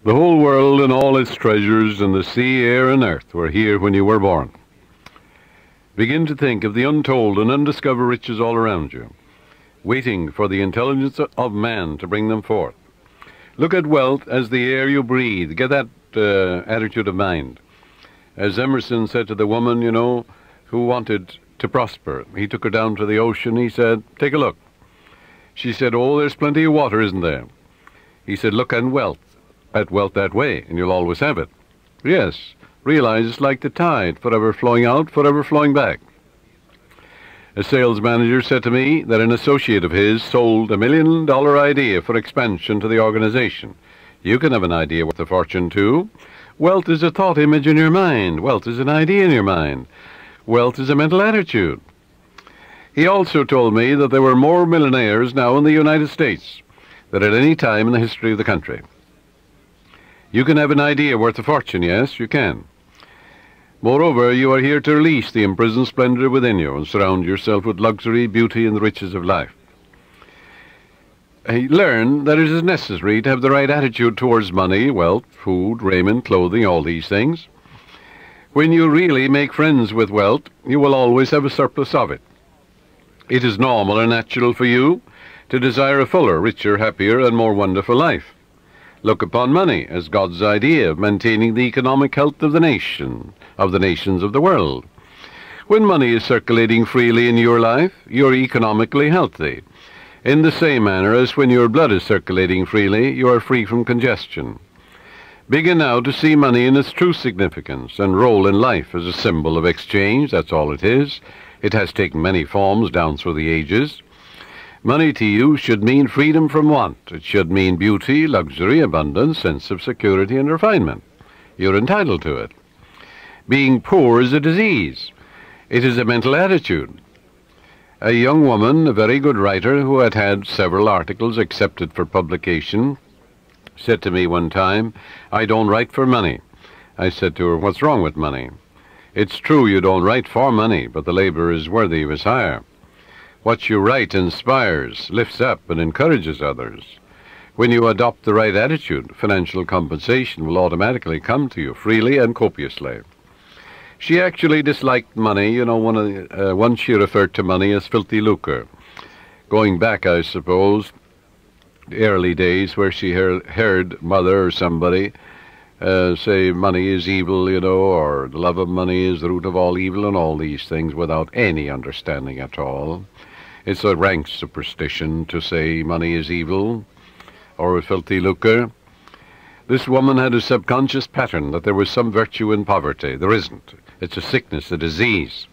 The whole world and all its treasures and the sea, air, and earth were here when you were born. Begin to think of the untold and undiscovered riches all around you, waiting for the intelligence of man to bring them forth. Look at wealth as the air you breathe. Get that attitude of mind. As Emerson said to the woman, who wanted to prosper, he took her down to the ocean. He said, "Take a look." She said, "Oh, there's plenty of water, isn't there?" He said, "Look at wealth that way, and you'll always have it." Yes, realize it's like the tide, forever flowing out, forever flowing back. A sales manager said to me that an associate of his sold $1 million idea for expansion to the organization. You can have an idea worth a fortune too. Wealth is a thought image in your mind. Wealth is an idea in your mind. Wealth is a mental attitude. He also told me that there were more millionaires now in the United States than at any time in the history of the country. You can have an idea worth a fortune, yes, you can. Moreover, you are here to release the imprisoned splendor within you and surround yourself with luxury, beauty, and the riches of life. Learn that it is necessary to have the right attitude towards money, wealth, food, raiment, clothing, all these things. When you really make friends with wealth, you will always have a surplus of it. It is normal and natural for you to desire a fuller, richer, happier, and more wonderful life. Look upon money as God's idea of maintaining the economic health of the nation, of the nations of the world. When money is circulating freely in your life, you're economically healthy. In the same manner as when your blood is circulating freely, you are free from congestion. Begin now to see money in its true significance and role in life as a symbol of exchange. That's all it is. It has taken many forms down through the ages. Money to you should mean freedom from want. It should mean beauty, luxury, abundance, sense of security, and refinement. You're entitled to it. Being poor is a disease. It is a mental attitude. A young woman, a very good writer, who had had several articles accepted for publication, said to me one time, "I don't write for money." I said to her, "What's wrong with money?" "It's true you don't write for money, but the labor is worthy of his hire. What you write inspires, lifts up, and encourages others. When you adopt the right attitude, financial compensation will automatically come to you freely and copiously." She actually disliked money. Once she referred to money as filthy lucre. Going back, I suppose, the early days where she heard mother or somebody say money is evil, or the love of money is the root of all evil, and all these things without any understanding at all. It's a rank superstition to say money is evil or a filthy lucre. This woman had a subconscious pattern that there was some virtue in poverty. There isn't. It's a sickness, a disease.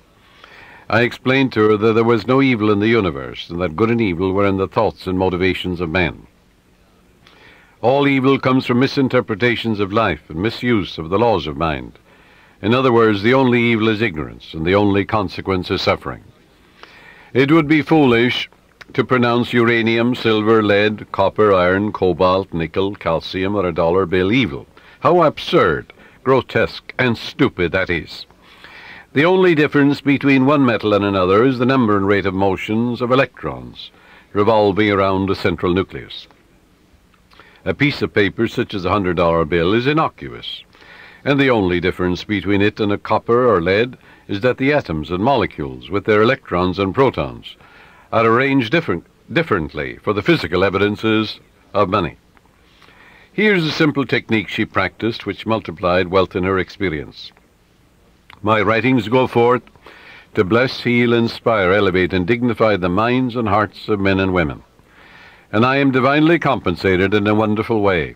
I explained to her that there was no evil in the universe, and that good and evil were in the thoughts and motivations of men. All evil comes from misinterpretations of life and misuse of the laws of mind. In other words, the only evil is ignorance, and the only consequence is suffering. It would be foolish to pronounce uranium, silver, lead, copper, iron, cobalt, nickel, calcium, or a dollar bill evil. How absurd, grotesque, and stupid that is. The only difference between one metal and another is the number and rate of motions of electrons revolving around a central nucleus. A piece of paper such as a $100 bill is innocuous, and the only difference between it and a copper or lead is that the atoms and molecules, with their electrons and protons, are arranged differently for the physical evidences of money. Here's a simple technique she practiced which multiplied wealth in her experience. My writings go forth to bless, heal, inspire, elevate, and dignify the minds and hearts of men and women. And I am divinely compensated in a wonderful way.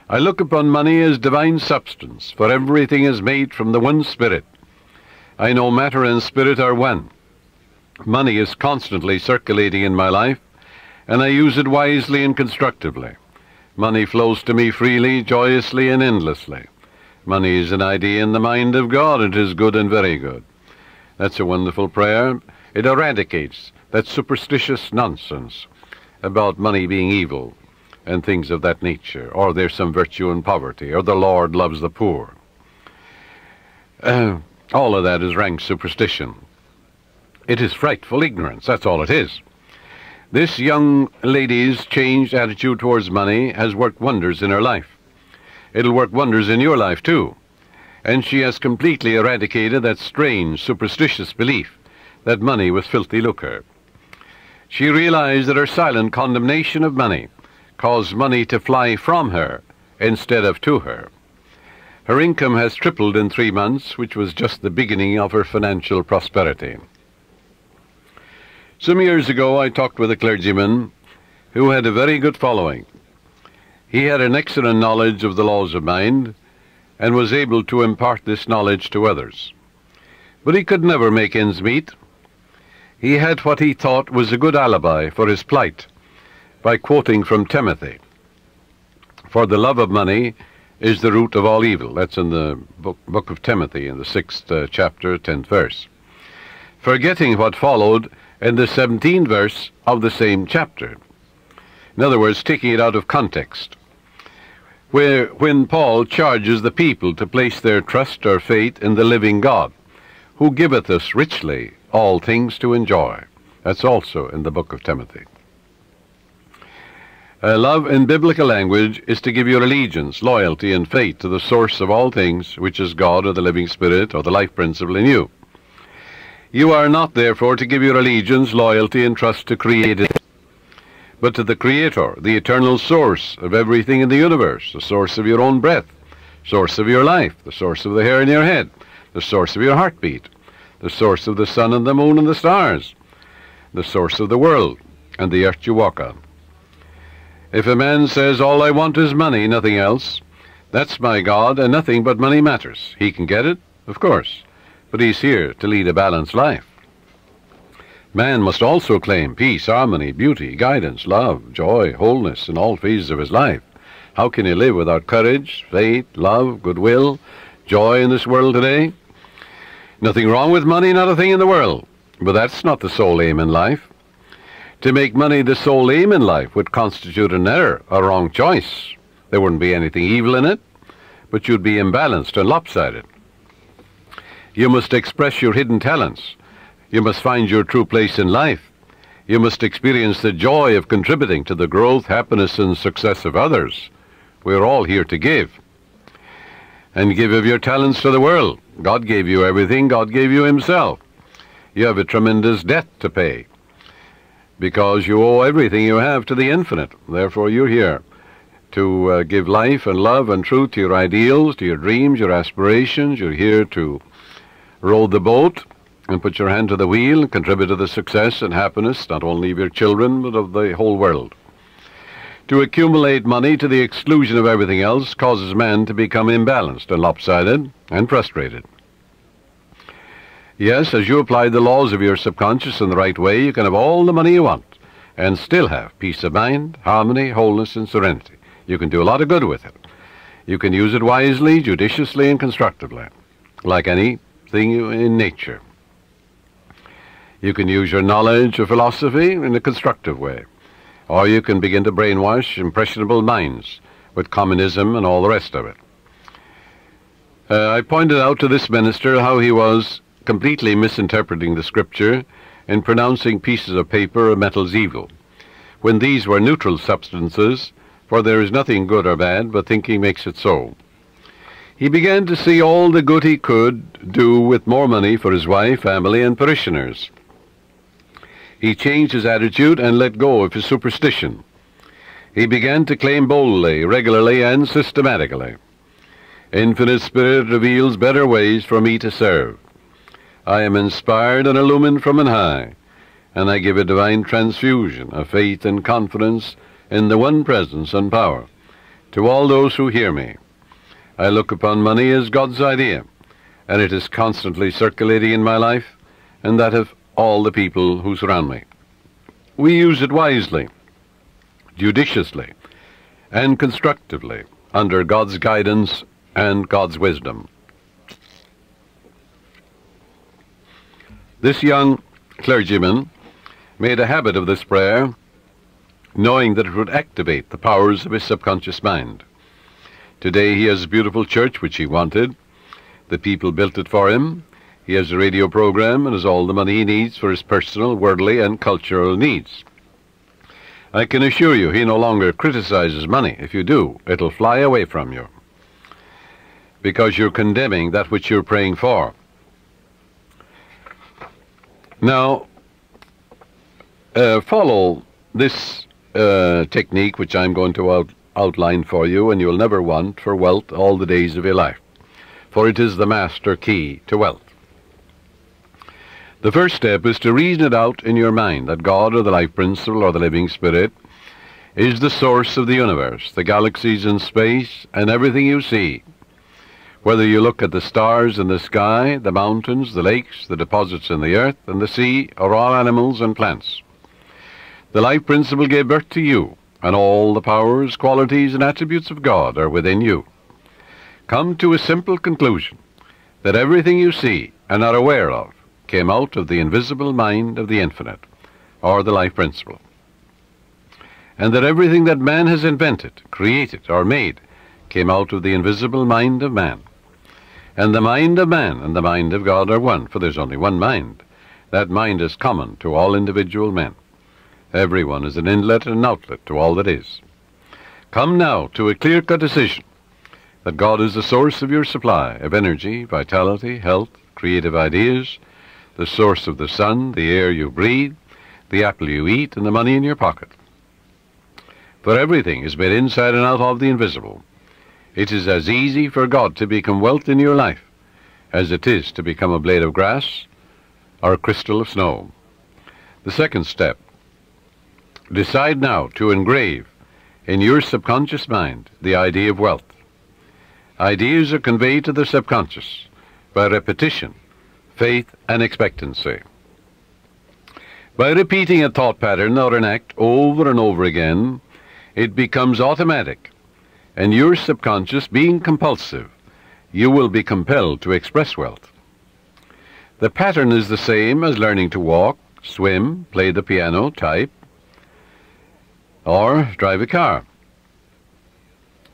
I look upon money as divine substance, for everything is made from the one spirit. I know matter and spirit are one. Money is constantly circulating in my life, and I use it wisely and constructively. Money flows to me freely, joyously, and endlessly. Money is an idea in the mind of God. It is good and very good. That's a wonderful prayer. It eradicates that superstitious nonsense about money being evil and things of that nature, or there's some virtue in poverty, or the Lord loves the poor. All of that is rank superstition. It is frightful ignorance, that's all it is. This young lady's changed attitude towards money has worked wonders in her life. It'll work wonders in your life, too. And she has completely eradicated that strange, superstitious belief that money was filthy lucre. She realized that her silent condemnation of money caused money to fly from her instead of to her. Her income has tripled in 3 months, which was just the beginning of her financial prosperity. Some years ago, I talked with a clergyman who had a very good following. He had an excellent knowledge of the laws of mind and was able to impart this knowledge to others. But he could never make ends meet. He had what he thought was a good alibi for his plight by quoting from Timothy, "For the love of money is the root of all evil." That's in the book of Timothy, in the 6th chapter, 10th verse. Forgetting what followed in the 17th verse of the same chapter. In other words, taking it out of context, when Paul charges the people to place their trust or faith in the living God, who giveth us richly all things to enjoy. That's also in the book of Timothy. Love in biblical language is to give your allegiance, loyalty, and faith to the source of all things, which is God or the living Spirit or the life principle in you. You are not, therefore, to give your allegiance, loyalty, and trust to created, but to the Creator, the eternal source of everything in the universe, the source of your own breath, source of your life, the source of the hair in your head, the source of your heartbeat, the source of the sun and the moon and the stars, the source of the world and the earth you walk on. If a man says, "All I want is money, nothing else," that's my God, and nothing but money matters. He can get it, of course, but he's here to lead a balanced life. Man must also claim peace, harmony, beauty, guidance, love, joy, wholeness in all phases of his life. How can he live without courage, faith, love, goodwill, joy in this world today? Nothing wrong with money, not a thing in the world, but that's not the sole aim in life. To make money the sole aim in life would constitute an error, a wrong choice. There wouldn't be anything evil in it, but you'd be imbalanced and lopsided. You must express your hidden talents. You must find your true place in life. You must experience the joy of contributing to the growth, happiness, and success of others. We're all here to give. And give of your talents to the world. God gave you everything. God gave you himself. You have a tremendous debt to pay, because you owe everything you have to the infinite. Therefore, you're here to give life and love and truth to your ideals, to your dreams, your aspirations. You're here to row the boat and put your hand to the wheel and contribute to the success and happiness not only of your children, but of the whole world. To accumulate money to the exclusion of everything else causes man to become imbalanced and lopsided and frustrated. Yes, as you apply the laws of your subconscious in the right way, you can have all the money you want and still have peace of mind, harmony, wholeness, and serenity. You can do a lot of good with it. You can use it wisely, judiciously, and constructively, like anything in nature. You can use your knowledge or philosophy in a constructive way, or you can begin to brainwash impressionable minds with communism and all the rest of it. I pointed out to this minister how he was completely misinterpreting the scripture and pronouncing pieces of paper or metals evil, when these were neutral substances, for there is nothing good or bad, but thinking makes it so. He began to see all the good he could do with more money for his wife, family, and parishioners. He changed his attitude and let go of his superstition. He began to claim boldly, regularly, and systematically, "Infinite Spirit reveals better ways for me to serve. I am inspired and illumined from on high, and I give a divine transfusion of faith and confidence in the one presence and power to all those who hear me. I look upon money as God's idea, and it is constantly circulating in my life and that of all the people who surround me. We use it wisely, judiciously, and constructively under God's guidance and God's wisdom." This young clergyman made a habit of this prayer, knowing that it would activate the powers of his subconscious mind. Today he has a beautiful church which he wanted. The people built it for him. He has a radio program and has all the money he needs for his personal, worldly, and cultural needs. I can assure you he no longer criticizes money. If you do, it'll fly away from you. because you're condemning that which you're praying for. Now, follow this technique which I'm going to outline for you, and you'll never want for wealth all the days of your life, for it is the master key to wealth. The first step is to reason it out in your mind that God, or the life principle, or the living spirit, is the source of the universe, the galaxies in space, and everything you see. Whether you look at the stars in the sky, the mountains, the lakes, the deposits in the earth, and the sea, or all animals and plants. The life principle gave birth to you, and all the powers, qualities, and attributes of God are within you. Come to a simple conclusion, that everything you see and are aware of came out of the invisible mind of the infinite, or the life principle. And that everything that man has invented, created, or made came out of the invisible mind of man. And the mind of man and the mind of God are one, for there's only one mind. That mind is common to all individual men. Everyone is an inlet and an outlet to all that is. Come now to a clear-cut decision that God is the source of your supply of energy, vitality, health, creative ideas, the source of the sun, the air you breathe, the apple you eat, and the money in your pocket. For everything is made inside and out of the invisible. It is as easy for God to become wealth in your life as it is to become a blade of grass or a crystal of snow. The second step, decide now to engrave in your subconscious mind the idea of wealth. Ideas are conveyed to the subconscious by repetition, faith, and expectancy. By repeating a thought pattern or an act over and over again, it becomes automatic, and your subconscious being compulsive, you will be compelled to express wealth. The pattern is the same as learning to walk, swim, play the piano, type, or drive a car.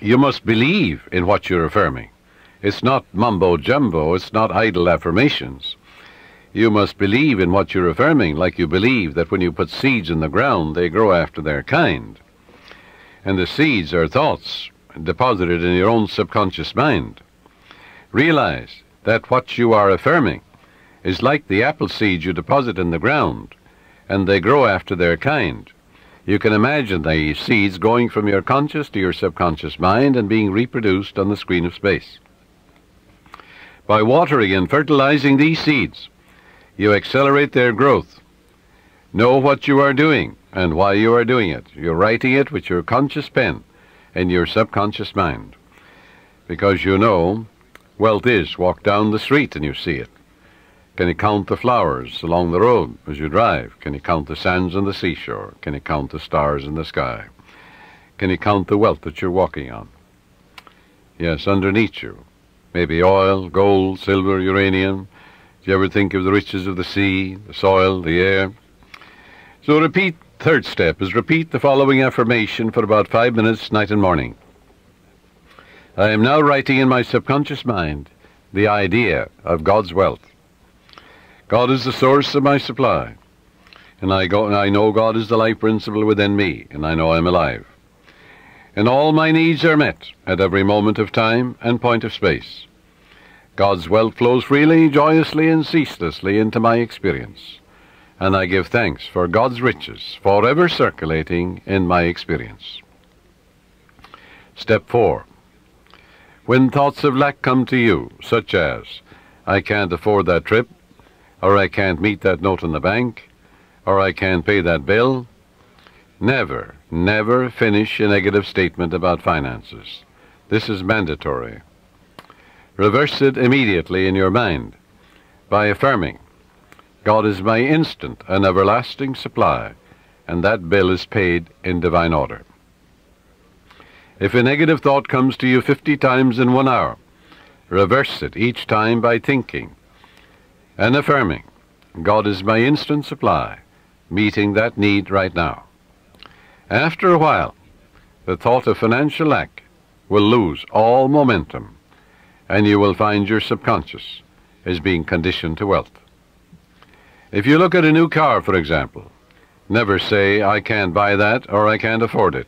You must believe in what you're affirming. It's not mumbo-jumbo, it's not idle affirmations. You must believe in what you're affirming, like you believe that when you put seeds in the ground, they grow after their kind. And the seeds are thoughts deposited in your own subconscious mind. Realize that what you are affirming is like the apple seeds you deposit in the ground, and they grow after their kind. You can imagine the seeds going from your conscious to your subconscious mind and being reproduced on the screen of space. By watering and fertilizing these seeds, you accelerate their growth. Know what you are doing and why you are doing it. You're writing it with your conscious pen and your subconscious mind. Because you know, wealth is walk down the street and you see it. Can you count the flowers along the road as you drive? Can you count the sands on the seashore? Can you count the stars in the sky? Can you count the wealth that you're walking on? Yes, underneath you. Maybe oil, gold, silver, uranium. Do you ever think of the riches of the sea, the soil, the air? So repeat, third step is repeat the following affirmation for about 5 minutes, night and morning. I am now writing in my subconscious mind the idea of God's wealth. God is the source of my supply, and I know God is the life principle within me, and I know I'm alive. And all my needs are met at every moment of time and point of space. God's wealth flows freely, joyously, and ceaselessly into my experience, and I give thanks for God's riches forever circulating in my experience. Step 4. When thoughts of lack come to you, such as, I can't afford that trip, or I can't meet that note in the bank, or I can't pay that bill, never, never finish a negative statement about finances. This is mandatory. Reverse it immediately in your mind by affirming, God is my instant and everlasting supply, and that bill is paid in divine order. If a negative thought comes to you 50 times in 1 hour, reverse it each time by thinking and affirming, God is my instant supply, meeting that need right now. After a while, the thought of financial lack will lose all momentum, and you will find your subconscious is being conditioned to wealth. If you look at a new car, for example, never say, I can't buy that or I can't afford it.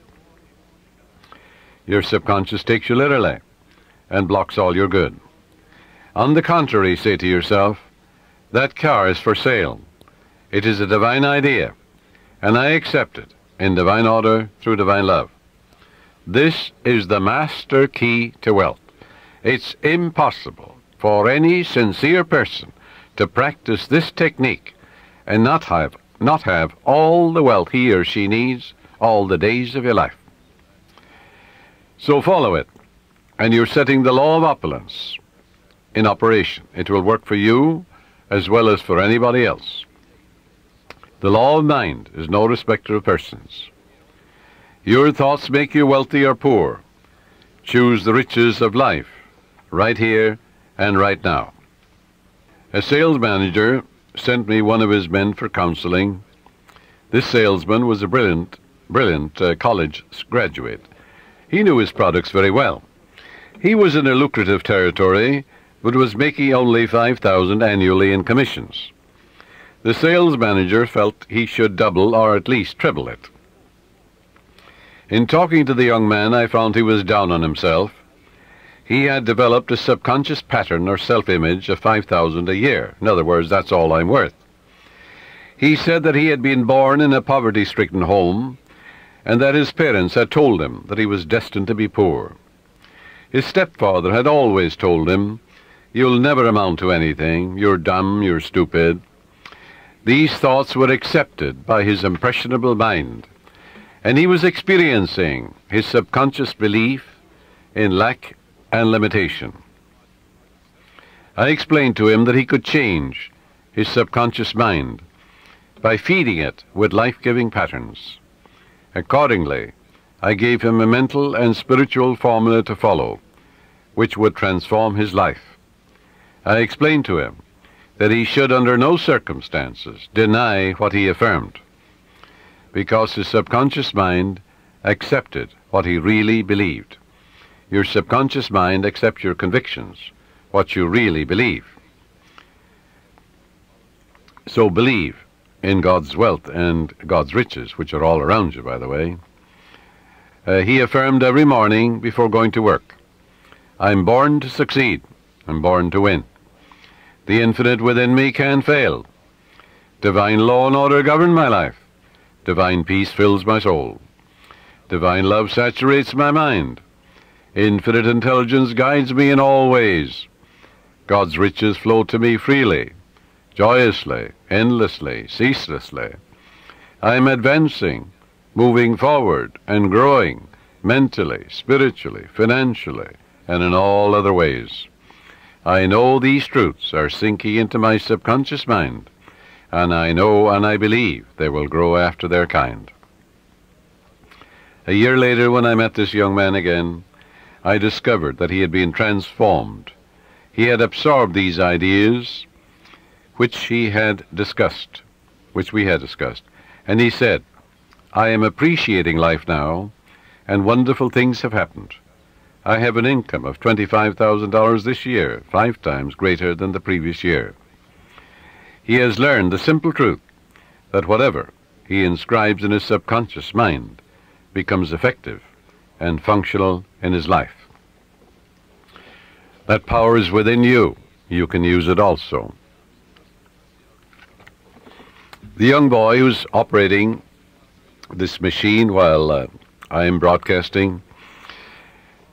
Your subconscious takes you literally, and blocks all your good. On the contrary, say to yourself, that car is for sale. It is a divine idea, and I accept it in divine order through divine love. This is the master key to wealth. It's impossible for any sincere person to practice this technique and not have all the wealth he or she needs all the days of your life. So follow it, and you're setting the law of opulence in operation. It will work for you as well as for anybody else. The law of mind is no respecter of persons. Your thoughts make you wealthy or poor. Choose the riches of life, right here and right now. A sales manager sent me one of his men for counseling. This salesman was a brilliant college graduate. He knew his products very well. He was in a lucrative territory, but was making only $5,000 annually in commissions. The sales manager felt he should double or at least triple it. In talking to the young man, I found he was down on himself. He had developed a subconscious pattern or self-image of $5,000 a year. In other words, that's all I'm worth. He said that he had been born in a poverty-stricken home and that his parents had told him that he was destined to be poor. His stepfather had always told him, "You'll never amount to anything. You're dumb, you're stupid." These thoughts were accepted by his impressionable mind, and he was experiencing his subconscious belief in lack and limitation. I explained to him that he could change his subconscious mind by feeding it with life-giving patterns. Accordingly, I gave him a mental and spiritual formula to follow, which would transform his life. I explained to him that he should under no circumstances deny what he affirmed, because his subconscious mind accepted what he really believed. Your subconscious mind accepts your convictions, what you really believe. So believe in God's wealth and God's riches, which are all around you, by the way. He affirmed every morning before going to work, "I'm born to succeed. I'm born to win. The infinite within me can't fail. Divine law and order govern my life. Divine peace fills my soul. Divine love saturates my mind. Infinite intelligence guides me in all ways. God's riches flow to me freely, joyously, endlessly, ceaselessly. I am advancing, moving forward, and growing mentally, spiritually, financially, and in all other ways. I know these truths are sinking into my subconscious mind, and I know and I believe they will grow after their kind." A year later, when I met this young man again, I discovered that he had been transformed. He had absorbed these ideas which we had discussed, and he said, "I am appreciating life now, and wonderful things have happened. I have an income of $25,000 this year, 5 times greater than the previous year." He has learned the simple truth that whatever he inscribes in his subconscious mind becomes effective and functional in his life. That power is within you. You can use it also. The young boy who's operating this machine while I am broadcasting,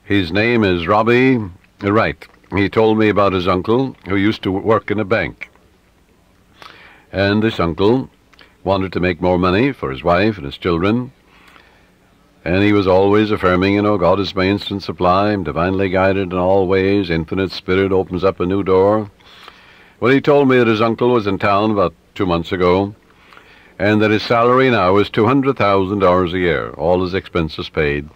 his name is Robbie Wright. He told me about his uncle who used to work in a bank. And this uncle wanted to make more money for his wife and his children. And he was always affirming, God is my instant supply, I'm divinely guided in all ways, infinite spirit opens up a new door. Well, he told me that his uncle was in town about 2 months ago, and that his salary now is $200,000 a year, all his expenses paid.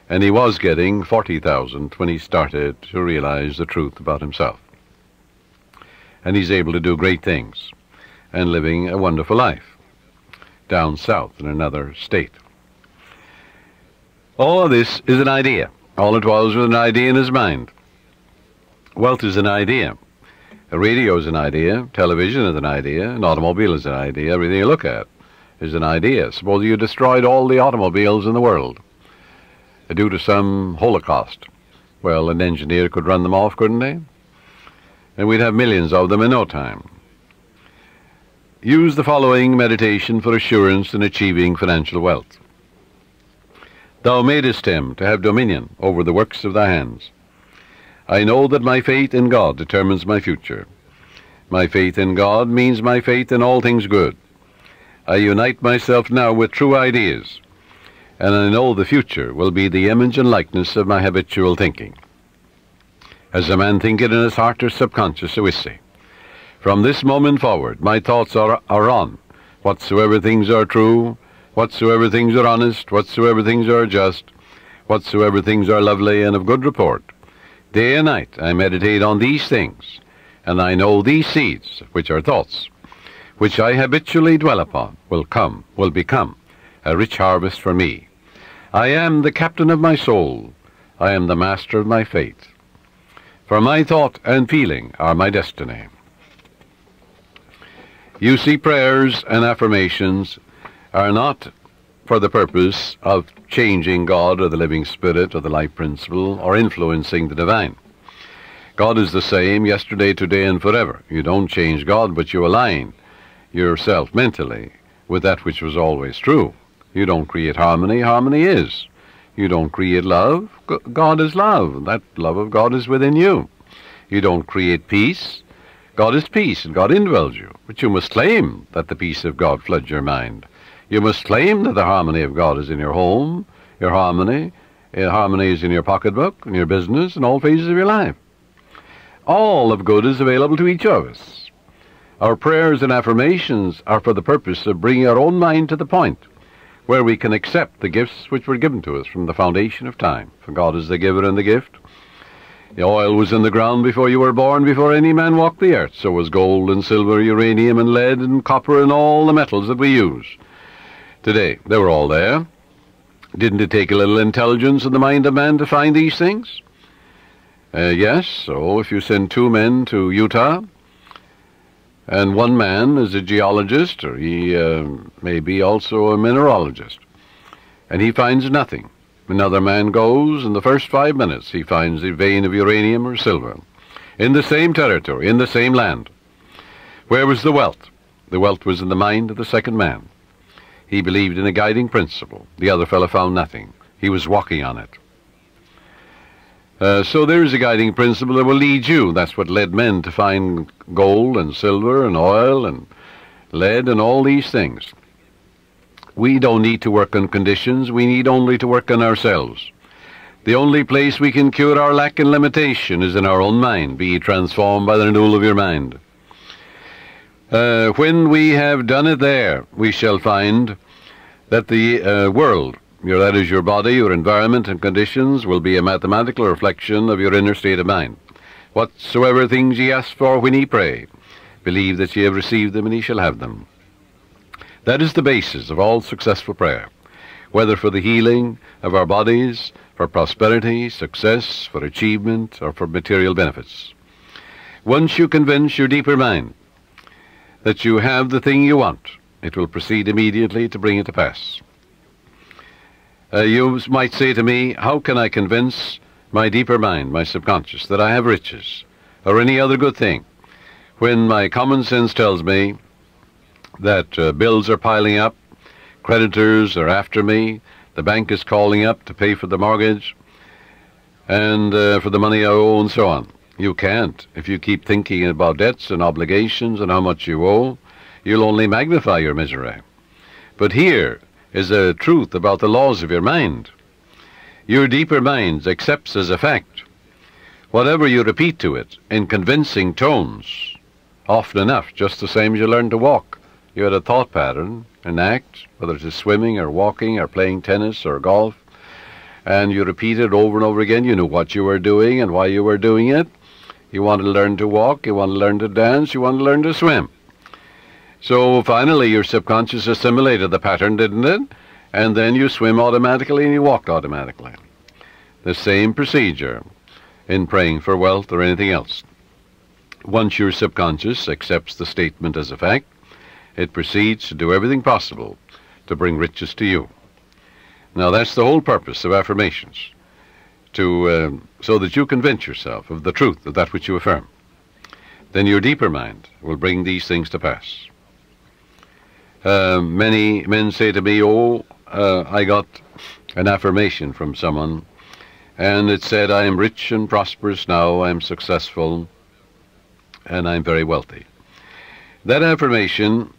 And he was getting $40,000 when he started to realize the truth about himself. And he's able to do great things and living a wonderful life down south in another state. All of this is an idea. All it was an idea in his mind. Wealth is an idea. A radio is an idea. Television is an idea. An automobile is an idea. Everything you look at is an idea. Suppose you destroyed all the automobiles in the world due to some holocaust. Well, an engineer could run them off, couldn't they? And we'd have millions of them in no time. Use the following meditation for assurance in achieving financial wealth. Thou madest him to have dominion over the works of thy hands. I know that my faith in God determines my future. My faith in God means my faith in all things good. I unite myself now with true ideas, and I know the future will be the image and likeness of my habitual thinking. As a man thinketh in his heart or subconscious, so is he. From this moment forward, my thoughts are on whatsoever things are true, whatsoever things are honest, whatsoever things are just, whatsoever things are lovely and of good report. Day and night I meditate on these things, and I know these seeds, which are thoughts, which I habitually dwell upon, will become a rich harvest for me. I am the captain of my soul. I am the master of my fate. For my thought and feeling are my destiny. You see, prayers and affirmations are not for the purpose of changing God or the living spirit or the life principle or influencing the divine. God is the same yesterday, today, and forever. You don't change God, but you align yourself mentally with that which was always true. You don't create harmony. Harmony is. You don't create love. God is love. That love of God is within you. You don't create peace. God is peace, and God indwells you. But you must claim that the peace of God floods your mind. You must claim that the harmony of God is in your home, your harmony is in your pocketbook, in your business, and all phases of your life. All of good is available to each of us. Our prayers and affirmations are for the purpose of bringing our own mind to the point where we can accept the gifts which were given to us from the foundation of time. For God is the giver and the gift. The oil was in the ground before you were born, before any man walked the earth. So was gold and silver, uranium and lead and copper and all the metals that we use today. They were all there. Didn't it take a little intelligence in the mind of man to find these things? Yes, so if you send 2 men to Utah, and one man is a geologist, or he may be also a mineralogist, and he finds nothing. Another man goes, in the first 5 minutes he finds a vein of uranium or silver, in the same territory, in the same land. Where was the wealth? The wealth was in the mind of the second man. He believed in a guiding principle. The other fellow found nothing. He was walking on it. So there is a guiding principle that will lead you. That's what led men to find gold and silver and oil and lead and all these things. We don't need to work on conditions. We need only to work on ourselves. The only place we can cure our lack and limitation is in our own mind. Be transformed by the renewal of your mind. When we have done it there, we shall find that the world, that is your body, your environment and conditions, will be a mathematical reflection of your inner state of mind. Whatsoever things ye ask for when ye pray, believe that ye have received them, and ye shall have them. That is the basis of all successful prayer, whether for the healing of our bodies, for prosperity, success, for achievement, or for material benefits. Once you convince your deeper mind that you have the thing you want, it will proceed immediately to bring it to pass. You might say to me, how can I convince my deeper mind, my subconscious, that I have riches, or any other good thing, when my common sense tells me that bills are piling up, creditors are after me, the bank is calling up to pay for the mortgage, and for the money I owe, and so on. You can't. If you keep thinking about debts and obligations and how much you owe, you'll only magnify your misery. But here is a truth about the laws of your mind. Your deeper mind accepts as a fact whatever you repeat to it in convincing tones, often enough, just the same as you learn to walk. You had a thought pattern, an act, whether it is swimming or walking or playing tennis or golf, and you repeat it over and over again. You knew what you were doing and why you were doing it. You wanted to learn to walk, you wanted to learn to dance, you wanted to learn to swim. So finally your subconscious assimilated the pattern, didn't it? And then you swim automatically and you walk automatically. The same procedure in praying for wealth or anything else. Once your subconscious accepts the statement as a fact, it proceeds to do everything possible to bring riches to you. Now that's the whole purpose of affirmations, so that you convince yourself of the truth of that which you affirm. Then your deeper mind will bring these things to pass. Many men say to me, I got an affirmation from someone, and it said, I am rich and prosperous now, I am successful, and I'm very wealthy. That affirmation,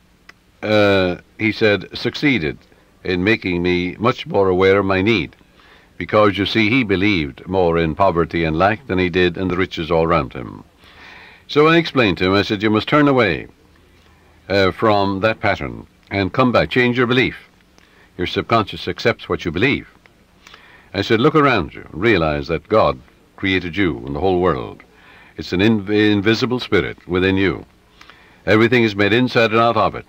he said, succeeded in making me much more aware of my need, because, you see, he believed more in poverty and lack than he did in the riches all around him. So I explained to him, I said, you must turn away from that pattern and come back, change your belief. Your subconscious accepts what you believe. I said, look around you and realize that God created you and the whole world. It's an invisible spirit within you. Everything is made inside and out of it.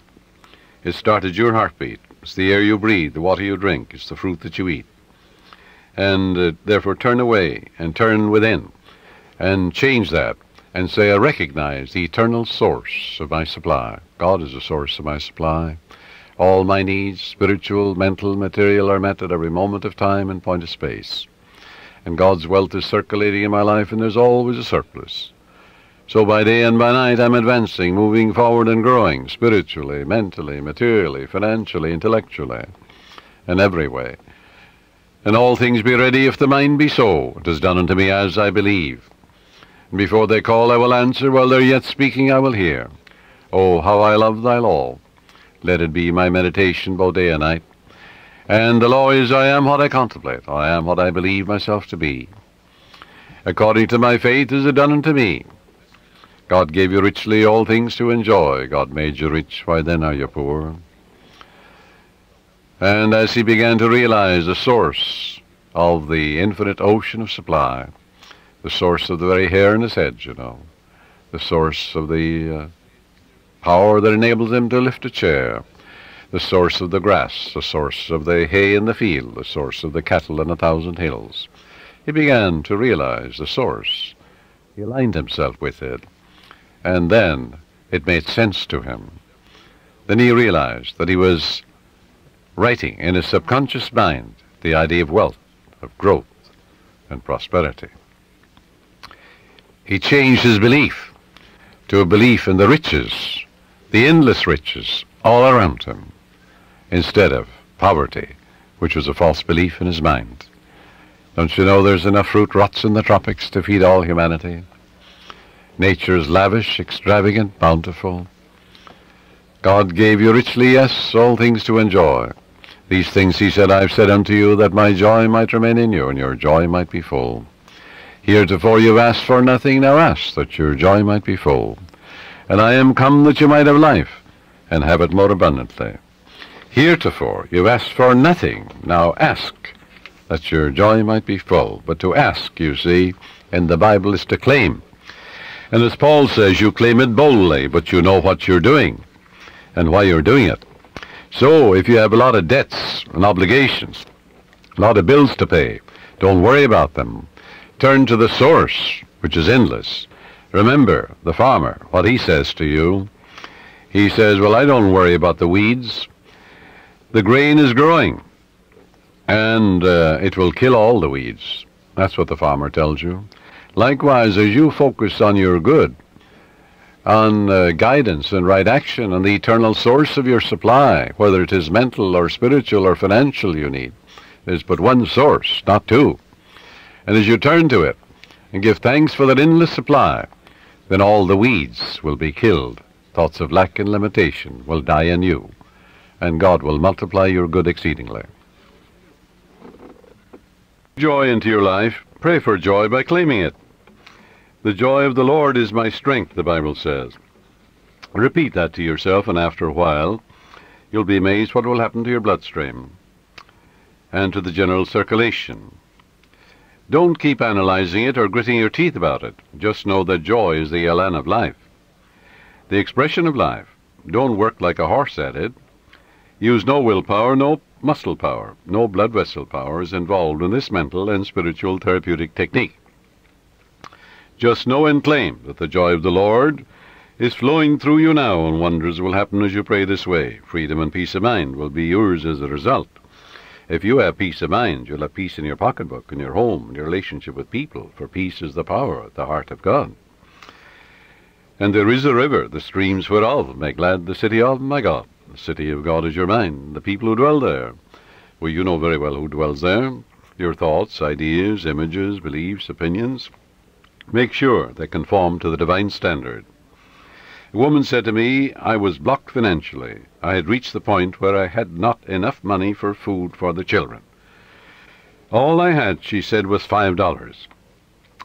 It started your heartbeat. It's the air you breathe, the water you drink. It's the fruit that you eat. And therefore turn away and turn within and change that and say, I recognize the eternal source of my supply. God is the source of my supply. All my needs, spiritual, mental, material, are met at every moment of time and point of space. And God's wealth is circulating in my life, and there's always a surplus. So by day and by night I'm advancing, moving forward and growing, spiritually, mentally, materially, financially, intellectually, and every way. And all things be ready if the mind be so. It is done unto me as I believe. And before they call I will answer, while they're yet speaking I will hear. Oh, how I love thy law. Let it be my meditation both day and night. And the law is, I am what I contemplate. I am what I believe myself to be. According to my faith is it done unto me. God gave you richly all things to enjoy. God made you rich, why then are you poor? And as he began to realize the source of the infinite ocean of supply, the source of the very hair in his head, you know, the source of the power that enables him to lift a chair, the source of the grass, the source of the hay in the field, the source of the cattle in 1,000 hills. He began to realize the source. He aligned himself with it, and then it made sense to him. Then he realized that he was writing in his subconscious mind the idea of wealth, of growth, and prosperity. He changed his belief to a belief in the riches, the endless riches all around him, instead of poverty, which was a false belief in his mind. Don't you know there's enough fruit rots in the tropics to feed all humanity? Nature is lavish, extravagant, bountiful. God gave you richly, yes, all things to enjoy. These things, he said, I've said unto you, that my joy might remain in you, and your joy might be full. Heretofore you've asked for nothing, now ask, that your joy might be full. And I am come that you might have life, and have it more abundantly. Heretofore you've asked for nothing, now ask, that your joy might be full. But to ask, you see, in the Bible is to claim. And as Paul says, you claim it boldly, but you know what you're doing, and why you're doing it. So if you have a lot of debts and obligations, a lot of bills to pay, don't worry about them. Turn to the source, which is endless. Remember the farmer, what he says to you. He says, well, I don't worry about the weeds. The grain is growing, and it will kill all the weeds. That's what the farmer tells you. Likewise, as you focus on your good, on guidance and right action, and the eternal source of your supply, whether it is mental or spiritual or financial you need, there's but one source, not two. And as you turn to it and give thanks for that endless supply, then all the weeds will be killed. Thoughts of lack and limitation will die in you, and God will multiply your good exceedingly. Joy into your life. Pray for joy by claiming it. The joy of the Lord is my strength, the Bible says. Repeat that to yourself, and after a while, you'll be amazed what will happen to your bloodstream and to the general circulation. Don't keep analyzing it or gritting your teeth about it. Just know that joy is the elan of life, the expression of life. Don't work like a horse at it. Use no willpower, no muscle power, no blood vessel power is involved in this mental and spiritual therapeutic technique. Just know and claim that the joy of the Lord is flowing through you now, and wonders will happen as you pray this way. Freedom and peace of mind will be yours as a result. If you have peace of mind, you'll have peace in your pocketbook, in your home, in your relationship with people, for peace is the power at the heart of God. And there is a river, the streams whereof make glad the city of my God. The city of God is your mind, the people who dwell there. Well, you know very well who dwells there. Your thoughts, ideas, images, beliefs, opinions. Make sure they conform to the divine standard. A woman said to me, I was blocked financially. I had reached the point where I had not enough money for food for the children. All I had, she said, was $5.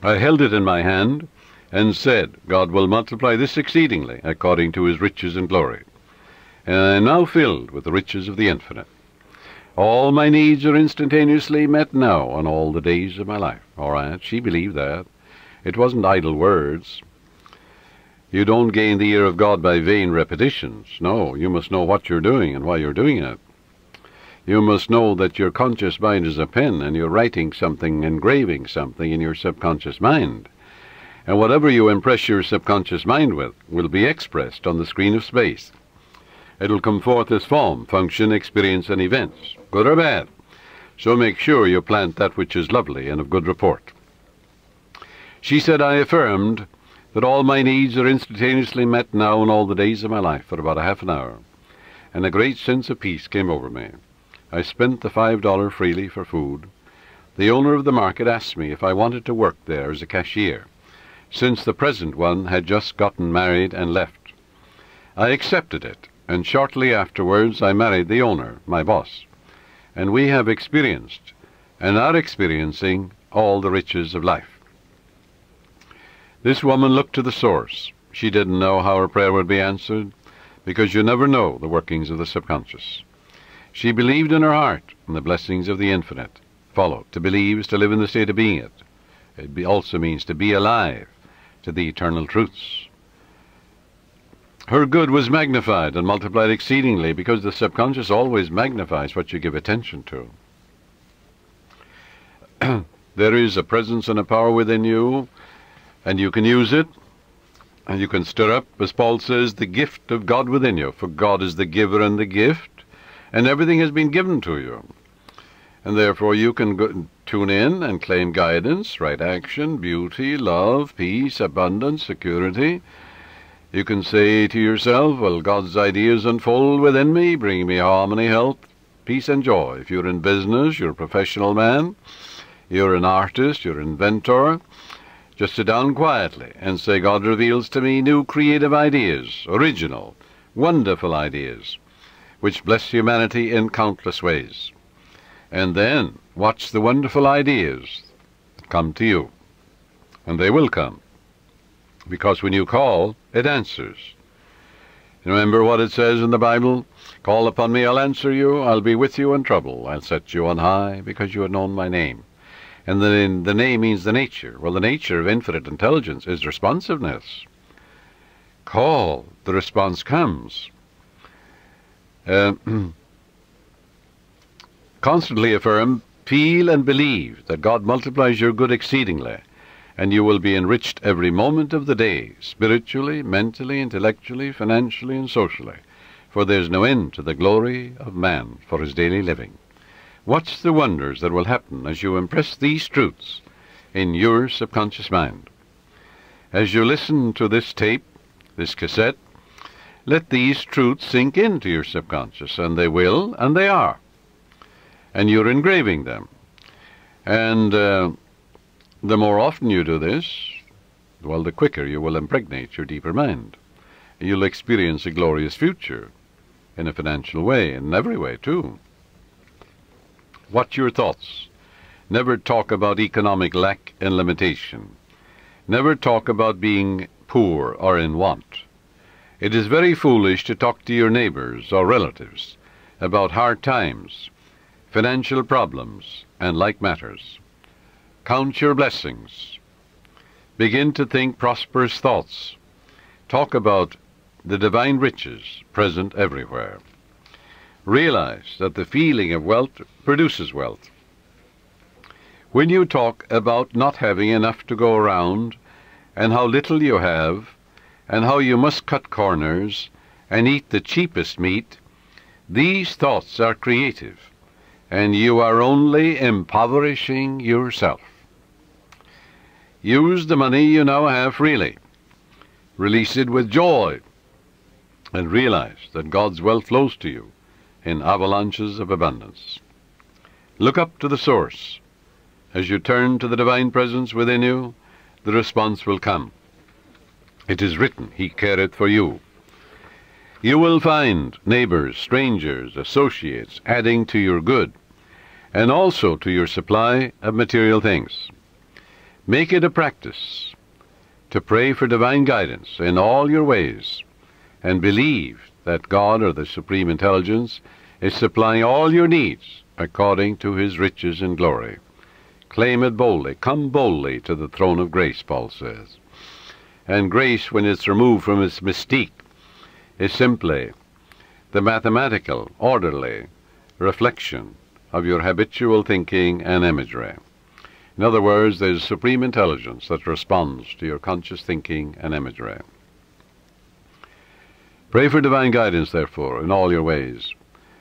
I held it in my hand and said, God will multiply this exceedingly according to his riches and glory. And I am now filled with the riches of the infinite. All my needs are instantaneously met now on all the days of my life. All right, she believed that. It wasn't idle words. You don't gain the ear of God by vain repetitions. No, you must know what you're doing and why you're doing it. You must know that your conscious mind is a pen and you're writing something, engraving something in your subconscious mind. And whatever you impress your subconscious mind with will be expressed on the screen of space. It'll come forth as form, function, experience, and events, good or bad. So make sure you plant that which is lovely and of good report. She said, I affirmed that all my needs are instantaneously met now in all the days of my life for about a half an hour, and a great sense of peace came over me. I spent the $5 freely for food. The owner of the market asked me if I wanted to work there as a cashier, since the present one had just gotten married and left. I accepted it, and shortly afterwards I married the owner, my boss, and we have experienced and are experiencing all the riches of life. This woman looked to the source. She didn't know how her prayer would be answered, because you never know the workings of the subconscious. She believed in her heart in the blessings of the infinite. Follow. To believe is to live in the state of being it. It also means to be alive to the eternal truths. Her good was magnified and multiplied exceedingly, because the subconscious always magnifies what you give attention to. There is a presence and a power within you, and you can use it, and you can stir up, as Paul says, the gift of God within you. For God is the giver and the gift, and everything has been given to you. And therefore you can tune in and claim guidance, right action, beauty, love, peace, abundance, security. You can say to yourself, well, God's ideas unfold within me, bringing me harmony, health, peace, and joy. If you're in business, you're a professional man, you're an artist, you're an inventor, just sit down quietly and say, God reveals to me new creative ideas, original, wonderful ideas, which bless humanity in countless ways. And then watch the wonderful ideas that come to you. And they will come, because when you call, it answers. Remember what it says in the Bible? Call upon me, I'll answer you. I'll be with you in trouble. I'll set you on high, because you have known my name. And then the name means the nature. Well, the nature of infinite intelligence is responsiveness. Call, the response comes. Constantly affirm, feel and believe that God multiplies your good exceedingly, and you will be enriched every moment of the day, spiritually, mentally, intellectually, financially, and socially, for there's no end to the glory of man for his daily living. Watch the wonders that will happen as you impress these truths in your subconscious mind. As you listen to this tape, this cassette, let these truths sink into your subconscious, and they will, and they are. And you're engraving them. And the more often you do this, well, the quicker you will impregnate your deeper mind. You'll experience a glorious future in a financial way, in every way, too. Watch your thoughts. Never talk about economic lack and limitation. Never talk about being poor or in want. It is very foolish to talk to your neighbors or relatives about hard times, financial problems, and like matters. Count your blessings. Begin to think prosperous thoughts. Talk about the divine riches present everywhere. Realize that the feeling of wealth produces wealth. When you talk about not having enough to go around, and how little you have, and how you must cut corners and eat the cheapest meat, these thoughts are creative, and you are only impoverishing yourself. Use the money you now have freely. Release it with joy, and realize that God's wealth flows to you in avalanches of abundance. Look up to the source. As you turn to the divine presence within you, the response will come. It is written, He careth for you. You will find neighbors, strangers, associates adding to your good, and also to your supply of material things. Make it a practice to pray for divine guidance in all your ways, and believe that God, or the Supreme Intelligence, is supplying all your needs according to His riches and glory. Claim it boldly. Come boldly to the throne of grace, Paul says. And grace, when it's removed from its mystique, is simply the mathematical, orderly reflection of your habitual thinking and imagery. In other words, there's supreme intelligence that responds to your conscious thinking and imagery. Pray for divine guidance, therefore, in all your ways.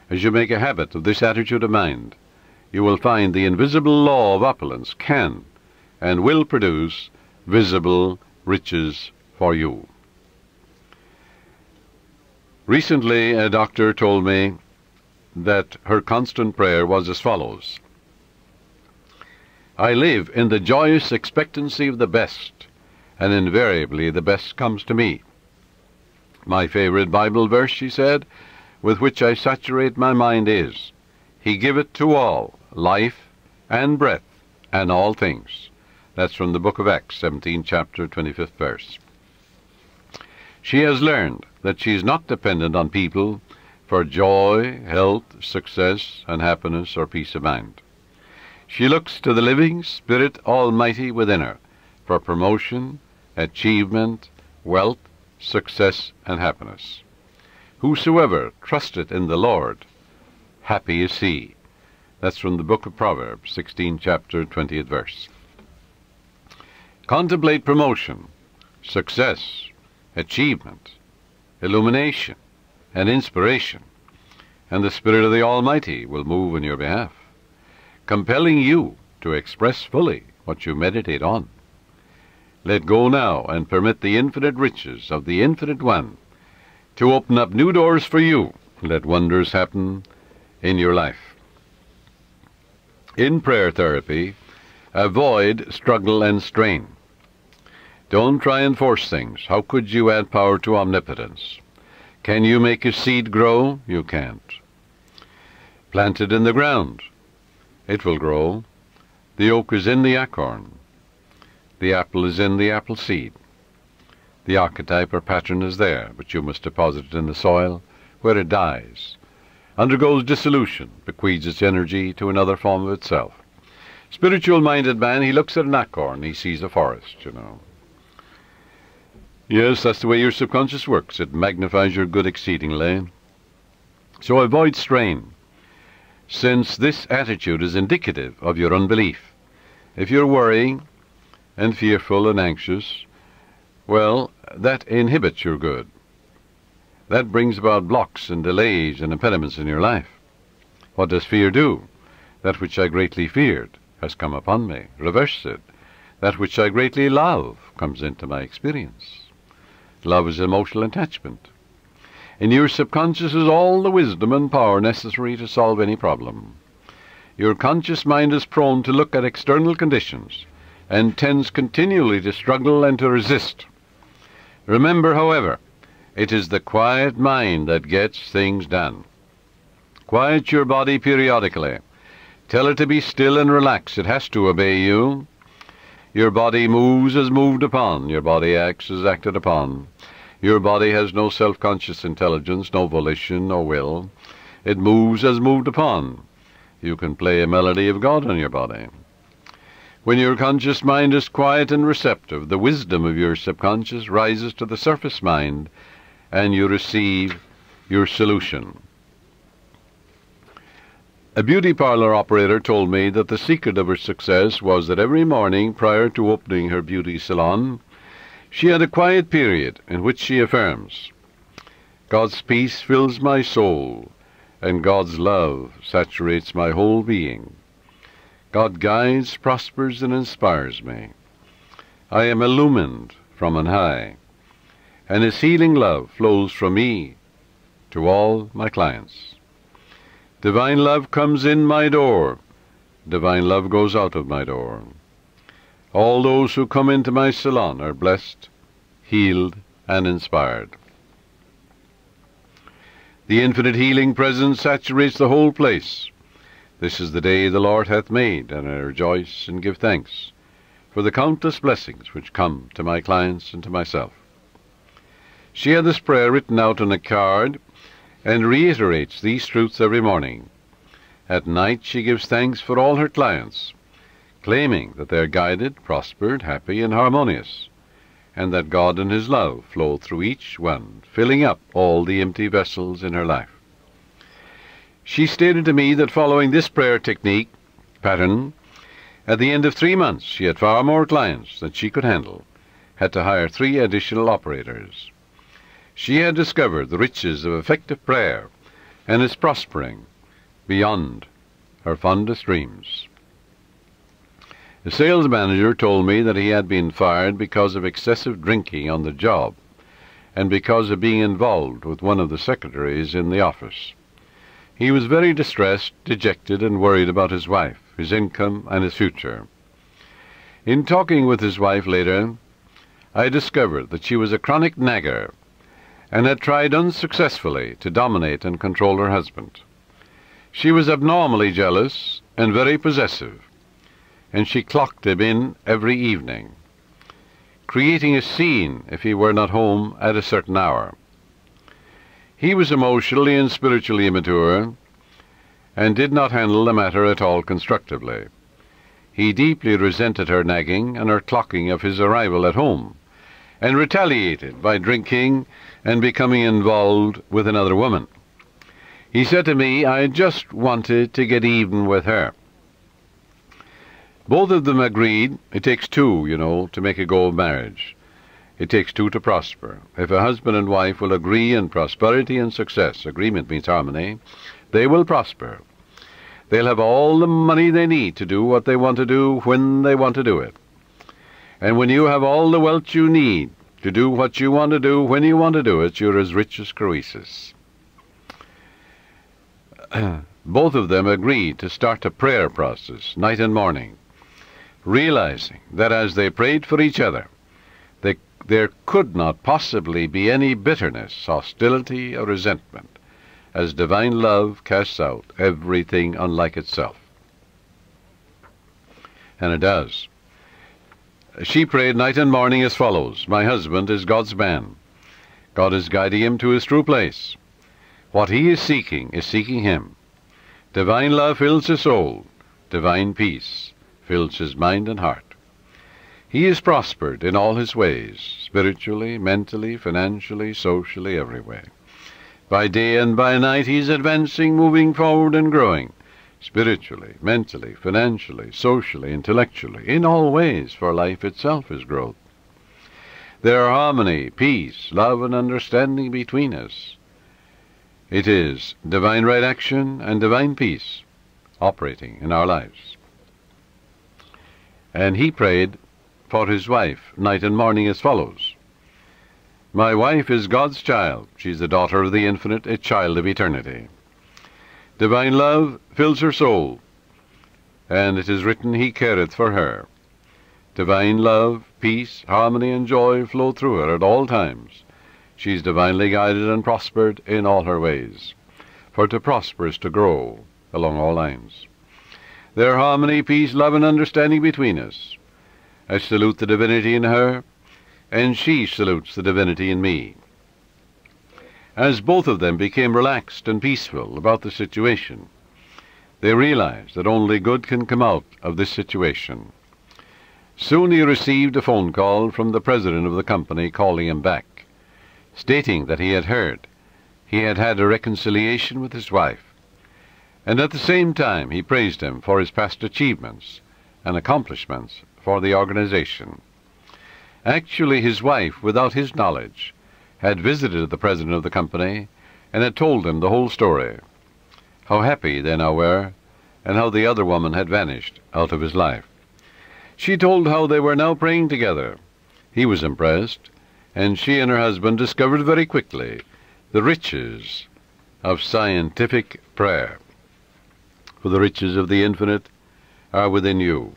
As you make a habit of this attitude of mind, you will find the invisible law of opulence can and will produce visible riches for you. Recently, a doctor told me that her constant prayer was as follows: I live in the joyous expectancy of the best, and invariably the best comes to me. My favorite Bible verse, she said, with which I saturate my mind is, He giveth to all life and breath and all things. That's from the book of Acts, 17th chapter, 25th verse. She has learned that she is not dependent on people for joy, health, success, and happiness or peace of mind. She looks to the living Spirit Almighty within her for promotion, achievement, wealth, success, and happiness. Whosoever trusteth in the Lord, happy is he. That's from the book of Proverbs, 16th chapter, 20th verse. Contemplate promotion, success, achievement, illumination, and inspiration, and the Spirit of the Almighty will move in your behalf, compelling you to express fully what you meditate on. Let go now and permit the infinite riches of the Infinite One to open up new doors for you. Let wonders happen in your life. In prayer therapy, avoid struggle and strain. Don't try and force things. How could you add power to omnipotence? Can you make a seed grow? You can't. Plant it in the ground. It will grow. The oak is in the acorn. The apple is in the apple seed. The archetype or pattern is there, but you must deposit it in the soil, where it dies, undergoes dissolution, bequeaths its energy to another form of itself. Spiritual-minded man, he looks at an acorn, he sees a forest, you know. Yes, that's the way your subconscious works. It magnifies your good exceedingly. So avoid strain, since this attitude is indicative of your unbelief. If you're worrying and fearful and anxious, well, that inhibits your good. That brings about blocks and delays and impediments in your life. What does fear do? That which I greatly feared has come upon me. Reverse it. That which I greatly love comes into my experience. Love is emotional attachment. In your subconscious is all the wisdom and power necessary to solve any problem. Your conscious mind is prone to look at external conditions and tends continually to struggle and to resist. Remember, however, it is the quiet mind that gets things done. Quiet your body periodically. Tell it to be still and relax. It has to obey you. Your body moves as moved upon. Your body acts as acted upon. Your body has no self-conscious intelligence, no volition, no will. It moves as moved upon. You can play a melody of God on your body. When your conscious mind is quiet and receptive, the wisdom of your subconscious rises to the surface mind, and you receive your solution. A beauty parlor operator told me that the secret of her success was that every morning prior to opening her beauty salon, she had a quiet period in which she affirms, God's peace fills my soul, and God's love saturates my whole being. God guides, prospers, and inspires me. I am illumined from on high, and His healing love flows from me to all my clients. Divine love comes in my door. Divine love goes out of my door. All those who come into my salon are blessed, healed, and inspired. The infinite healing presence saturates the whole place. This is the day the Lord hath made, and I rejoice and give thanks for the countless blessings which come to my clients and to myself. She had this prayer written out on a card and reiterates these truths every morning. At night she gives thanks for all her clients, claiming that they are guided, prospered, happy, and harmonious, and that God and His love flow through each one, filling up all the empty vessels in her life. She stated to me that following this prayer technique pattern, at the end of 3 months she had far more clients than she could handle, had to hire 3 additional operators. She had discovered the riches of effective prayer and is prospering beyond her fondest dreams. The sales manager told me that he had been fired because of excessive drinking on the job and because of being involved with one of the secretaries in the office. He was very distressed, dejected, and worried about his wife, his income, and his future. In talking with his wife later, I discovered that she was a chronic nagger and had tried unsuccessfully to dominate and control her husband. She was abnormally jealous and very possessive, and she clocked him in every evening, creating a scene if he were not home at a certain hour. He was emotionally and spiritually immature and did not handle the matter at all constructively. He deeply resented her nagging and her clocking of his arrival at home, and retaliated by drinking and becoming involved with another woman. He said to me, "I just wanted to get even with her." Both of them agreed it takes 2, to make a go of marriage. It takes 2 to prosper. If a husband and wife will agree in prosperity and success, agreement means harmony, they will prosper. They'll have all the money they need to do what they want to do when they want to do it. And when you have all the wealth you need to do what you want to do when you want to do it, you're as rich as Croesus. Both of them agreed to start a prayer process, night and morning, realizing that as they prayed for each other, there could not possibly be any bitterness, hostility, or resentment, as divine love casts out everything unlike itself. And it does. She prayed night and morning as follows: "My husband is God's man. God is guiding him to his true place. What he is seeking him. Divine love fills his soul. Divine peace fills his mind and heart. He is prospered in all his ways, spiritually, mentally, financially, socially, every way. By day and by night he is advancing, moving forward and growing, spiritually, mentally, financially, socially, intellectually, in all ways, for life itself is growth. There are harmony, peace, love, and understanding between us. It is divine right action and divine peace operating in our lives." And he prayed for his wife night and morning as follows: "My wife is God's child. She is the daughter of the infinite, a child of eternity. Divine love fills her soul, and it is written, He careth for her. Divine love, peace, harmony, and joy flow through her at all times. She is divinely guided and prospered in all her ways, for to prosper is to grow along all lines. There are harmony, peace, love, and understanding between us. I salute the divinity in her, and she salutes the divinity in me." As both of them became relaxed and peaceful about the situation, they realized that only good can come out of this situation. Soon he received a phone call from the president of the company calling him back, stating that he had heard he had had a reconciliation with his wife, and at the same time he praised him for his past achievements and accomplishments for the organization. Actually, his wife, without his knowledge, had visited the president of the company and had told him the whole story. how happy they now were, and how the other woman had vanished out of his life. She told how they were now praying together. He was impressed, and she and her husband discovered very quickly the riches of scientific prayer. For the riches of the infinite are within you.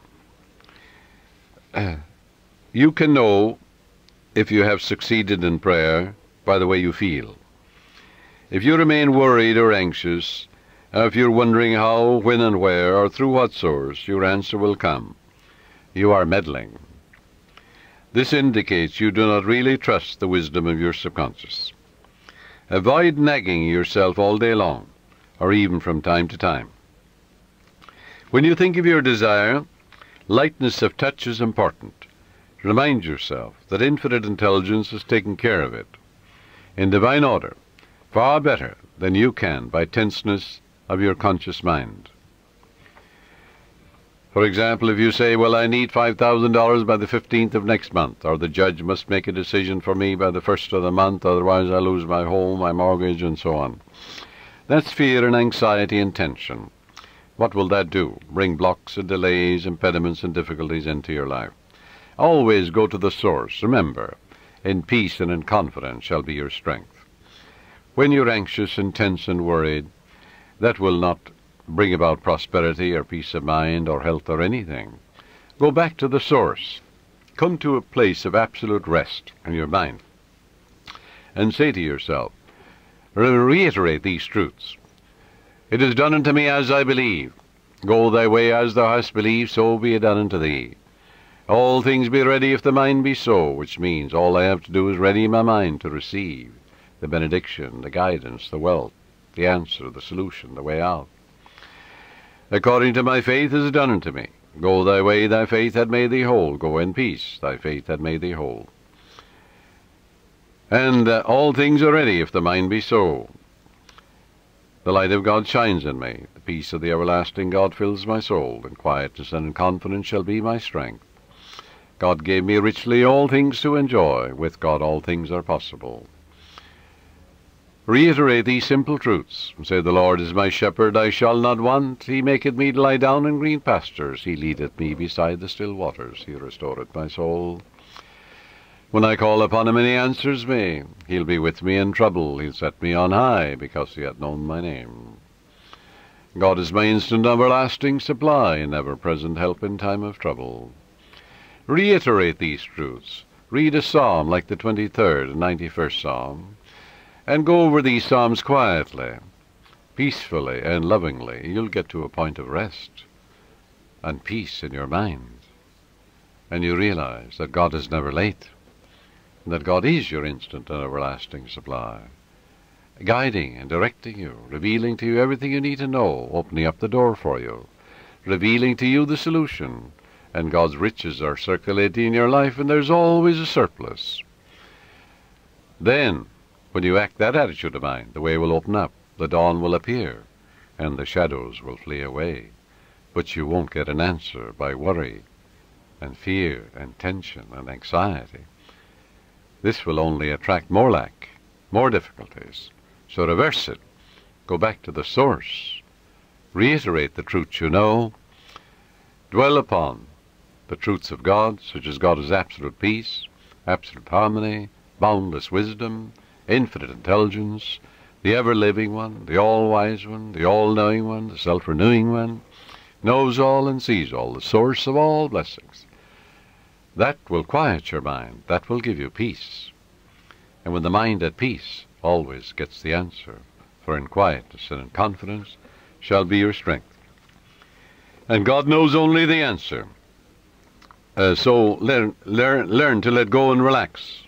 You can know if you have succeeded in prayer by the way you feel. If you remain worried or anxious, if you're wondering how, when, and where, or through what source, your answer will come, you are meddling. This indicates you do not really trust the wisdom of your subconscious. Avoid nagging yourself all day long, or even from time to time. When you think of your desire, lightness of touch is important. Remind yourself that infinite intelligence has taken care of it, in divine order, far better than you can by tenseness of your conscious mind. For example, if you say, well, I need $5,000 by the 15th of next month, or the judge must make a decision for me by the 1st of the month, otherwise I lose my home, my mortgage, and so on. That's fear and anxiety and tension. What will that do? Bring blocks and delays, impediments and difficulties into your life. Always go to the source. Remember, in peace and in confidence shall be your strength. When you're anxious and tense and worried, that will not bring about prosperity or peace of mind or health or anything. Go back to the source. Come to a place of absolute rest in your mind and say to yourself, reiterate these truths. It is done unto me as I believe. Go thy way as thou hast believed, so be it done unto thee. All things be ready if the mind be so, which means all I have to do is ready my mind to receive the benediction, the guidance, the wealth, the answer, the solution, the way out. According to my faith is done unto me. Go thy way, thy faith hath made thee whole. Go in peace, thy faith hath made thee whole. And all things are ready if the mind be so. The light of God shines in me. The peace of the everlasting God fills my soul. And quietness and confidence shall be my strength. God gave me richly all things to enjoy. With God all things are possible. Reiterate these simple truths, and say, the Lord is my shepherd, I shall not want. He maketh me to lie down in green pastures. He leadeth me beside the still waters. He restoreth my soul. When I call upon him and he answers me, he'll be with me in trouble. He'll set me on high, because he hath known my name. God is my instant everlasting supply, and ever-present help in time of trouble. Reiterate these truths. Read a psalm like the 23rd and 91st Psalm, and go over these psalms quietly, peacefully, and lovingly. You'll get to a point of rest and peace in your mind. And you realize that God is never late, and that God is your instant and everlasting supply, guiding and directing you, revealing to you everything you need to know, opening up the door for you, revealing to you the solution, and God's riches are circulating in your life, and there's always a surplus. Then, when you act that attitude of mind, the way will open up, the dawn will appear, and the shadows will flee away. But you won't get an answer by worry and fear and tension and anxiety. This will only attract more lack, more difficulties. So reverse it. Go back to the source. Reiterate the truths you know. Dwell upon the truths of God, such as God is absolute peace, absolute harmony, boundless wisdom, infinite intelligence, the ever-living one, the all-wise one, the all-knowing one, the self-renewing one, knows all and sees all, the source of all blessings. That will quiet your mind. That will give you peace. And when the mind at peace always gets the answer, for in quietness and in confidence shall be your strength. And God knows only the answer. So learn to let go and relax.